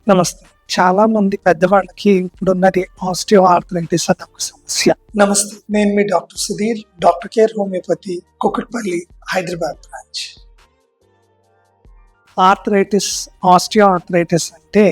నమస్తే. చాలా మంది పెద్దవాళ్ళకి ఇప్పుడున్నది ఆస్టియో ఆర్థరైటిస్ అనే ఒక సమస్య. నమస్తే, నేను మీ doctor Sudheer, doctor care homeopathy, Kukatpally, Hyderabad branch. Osteoarthritis అంటే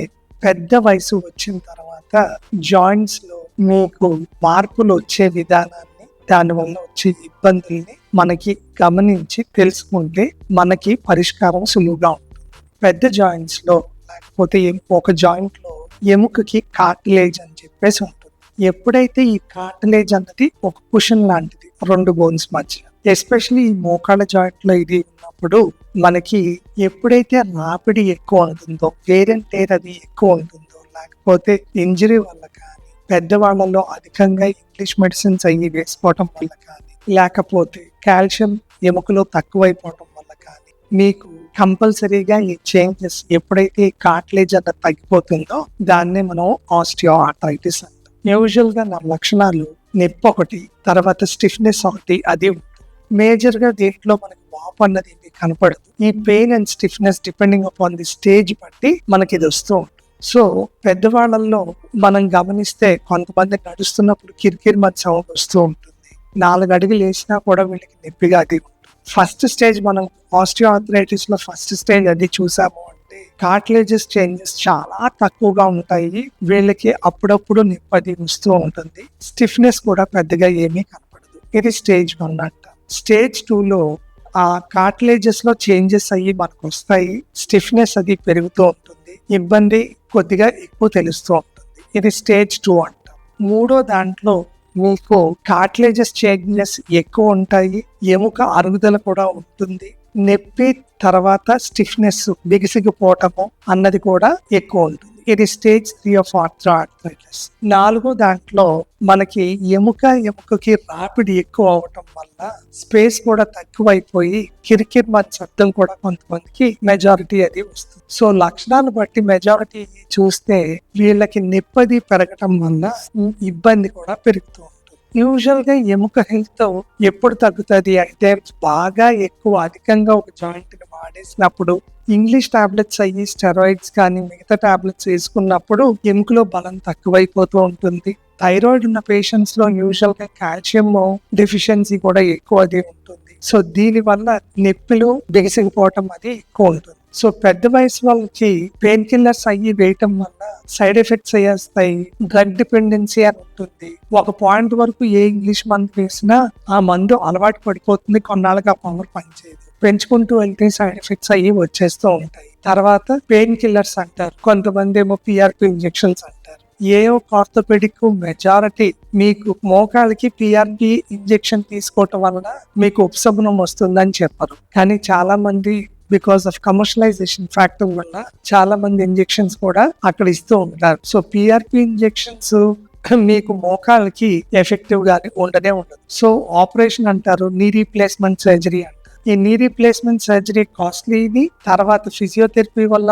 పెద్ద వయసు వచ్చిన తర్వాత జాయింట్స్ లో మీకు మార్పులు వచ్చే విధానాన్ని, దానివల్ల వచ్చే ఇబ్బందుల్ని మనకి గమనించి తెలుసుకుంటే మనకి పరిష్కారం సులువుగా ఉంటుంది. పెద్ద జాయింట్స్ లో లేకపోతే ఒక జాయింట్ లో ఎముకకి కార్టిలేజ్ అని చెప్పేసి ఉంటుంది. ఎప్పుడైతే ఈ కార్టిలేజ్ అన్నది ఒక కుషన్ లాంటిది రెండు బోన్స్ మధ్య, ఎస్పెషల్లీ ఈ మోకాళ్ళ జాయింట్ లో ఇది ఉన్నప్పుడు మనకి ఎప్పుడైతే రాపిడి ఎక్కువ ఉంటుందో, వేరెంటేర్ అది ఎక్కువ ఉంటుందో, లేకపోతే ఇంజరీ వల్ల కానీ, పెద్దవాళ్ళలో అధికంగా ఇంగ్లీష్ మెడిసిన్స్ అయ్యి వేసుకోవటం వల్ల కానీ, లేకపోతే కాల్షియం ఎముకలో తక్కువైపోవటం వల్ల కానీ, మీకు కంపల్సరీగా ఈ చేంజెస్ ఎప్పుడైతే కార్టిలేజ్ అన్నది తగ్గిపోతుందో దాన్నే మనం ఆస్టియో ఆర్థరైటిస్ అంటాం. యూజువల్ గా నా లక్షణాలు నొప్పి ఒకటి, తర్వాత స్టిఫ్నెస్ ఒకటి, అది మేజర్ గా దీంట్లో మనకి వాపు అన్నది ఏమి కనపడదు. ఈ pain and stiffness depending upon the stage బట్టి మనకి ఇది వస్తూ ఉంటుంది. సో పెద్దవాళ్ళల్లో మనం గమనిస్తే కొంతమంది నడుస్తున్నప్పుడు కిరికిరి మధ్య సౌండ్ వస్తూ ఉంటుంది. 4 అడుగులు వేసినా కూడా వీళ్ళకి నొప్పిగా అది. ఫస్ట్ స్టేజ్ మనం ఆస్టియో ఆర్థరైటిస్ లో ఫస్ట్ స్టేజ్ అది చూసాము అంటే కార్టిలేజెస్ చేంజెస్ చాలా తక్కువగా ఉంటాయి. వీళ్ళకి అప్పుడప్పుడు నొప్పి వస్తూ ఉంటుంది. స్టిఫ్నెస్ కూడా పెద్దగా ఏమీ కనపడదు. ఇది స్టేజ్ 1 అంట. స్టేజ్ 2లో ఆ కార్టిలేజెస్ లో చేంజెస్ అయ్యి మనకు వస్తాయి. స్టిఫ్నెస్ అది పెరుగుతూ ఉంటుంది. ఇబ్బంది కొద్దిగా ఎక్కువ తెలుస్తూ ఉంటుంది. ఇది స్టేజ్ 2 అంట. మూడో దాంట్లో మీకు కార్టిలేజెస్ చేంజెస్ ఎక్కువ ఉంటాయి. ఎముక అరుగుదల కూడా ఉంటుంది. నొప్పి తర్వాత స్టిఫ్నెస్, బిగిసిగిపోవటము అన్నది కూడా ఎక్కువ ఉంటుంది. ఇది స్టేజ్ 3 ఆఫ్ ఆర్థరైటిస్. 4వ దాంట్లో మనకి ఎముకకి రాపిడి ఎక్కువ అవటం వల్ల స్పేస్ కూడా తక్కువైపోయి కిరికిరి మధ్య శబ్దం కూడా కొంతమందికి మెజారిటీ అది వస్తుంది. సో లక్షణాలు బట్టి మెజారిటీ చూస్తే వీళ్ళకి నొప్పి పెరగటం వల్ల ఇబ్బంది కూడా పెరుగుతుంది. యూజువల్ గా ఎముక హెల్త్ ఎప్పుడు తగ్గుతుంది అంటే బాగా ఎక్కువ అధికంగా ఒక జాయింట్ ని వాడేసినప్పుడు, ఇంగ్లీష్ టాబ్లెట్స్ అయ్యి స్టెరాయిడ్స్ కానీ మిగతా టాబ్లెట్స్ వేసుకున్నప్పుడు ఎముకలో బలం తక్కువైపోతూ ఉంటుంది. థైరాయిడ్ ఉన్న పేషెంట్స్ లో యూజువల్ గా కాల్షియం డెఫిషియన్సీ కూడా ఎక్కువ అది ఉంటుంది. సో దీని వల్ల నొప్పులు, బిగిసిగిపోవటం అది ఎక్కువ ఉంటుంది. సో పెద్ద వయసు వాళ్ళకి పెయిన్ కిల్లర్స్ అయ్యి వేయటం వల్ల సైడ్ ఎఫెక్ట్స్ అయ్యేస్తాయి. డ్రగ్ డిపెండెన్సీ అని ఉంటుంది. ఒక పాయింట్ వరకు ఏ ఇంగ్లీష్ మందు వేసినా ఆ మందు అలవాటు పడిపోతుంది. కొన్నాళ్ళకి ఆ పవర్ పనిచేయదు. పెంచుకుంటూ వెళ్తే సైడ్ ఎఫెక్ట్స్ అయ్యి వచ్చేస్తూ ఉంటాయి. తర్వాత పెయిన్ కిల్లర్స్ అంటారు, కొంతమంది ఏమో పిఆర్పి ఇంజెక్షన్స్ అంటారు. ఆర్థోపెడిక్ మెజారిటీ మీకు మోకాళ్ళకి పిఆర్పి ఇంజెక్షన్ తీసుకోవటం వలన మీకు ఉపశమనం వస్తుందని చెప్పరు. కానీ చాలా మంది బికాస్ ఆఫ్ కమర్షియలైజేషన్ ఫ్యాక్టర్ వల్ల చాలా మంది ఇంజెక్షన్స్ కూడా అక్కడ ఇస్తూ ఉంటారు. సో పిఆర్పి ఇంజెక్షన్స్ మీకు మోకాళ్ళకి ఎఫెక్టివ్ గానే ఉండదు. సో ఆపరేషన్ అంటారు, నీ రీప్లేస్మెంట్ సర్జరీ అంటారు. ఈ నీ రీప్లేస్మెంట్ సర్జరీ కాస్ట్లీది. తర్వాత ఫిజియోథెరపీ వల్ల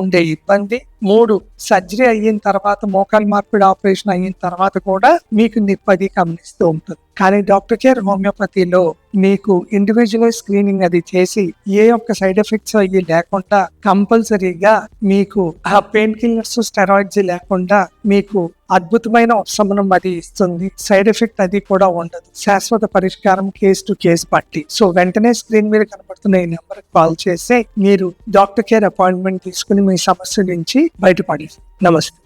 ఉండే ఇబ్బంది. 3 సర్జరీ అయిన తర్వాత, మోకాలు మార్పిడి ఆపరేషన్ అయిన తర్వాత కూడా మీకు నొప్పి గమనిస్తూ ఉంటుంది. కానీ డాక్టర్ కేర్ హోమియోపతిలో మీకు ఇండివిజువల్ స్క్రీనింగ్ అది చేసి ఏ ఒక్క సైడ్ ఎఫెక్ట్స్ అయ్యి లేకుండా కంపల్సరీగా మీకు ఆ పెయిన్ కిల్లర్స్, స్టెరాయిడ్స్ లేకుండా మీకు అద్భుతమైన ఉపశమనం అది ఇస్తుంది. సైడ్ ఎఫెక్ట్ అది కూడా ఉండదు. శాశ్వత పరిష్కారం కేసు టు కేసు బట్టి. సో వెంటనే స్క్రీన్ మీద కనబడుతున్న ఈ నెంబర్ కాల్ చేసి మీరు డాక్టర్ కేర్ అపాయింట్మెంట్ తీసుకుని మీ సమస్య నుంచి బయటపడి. నమస్తే.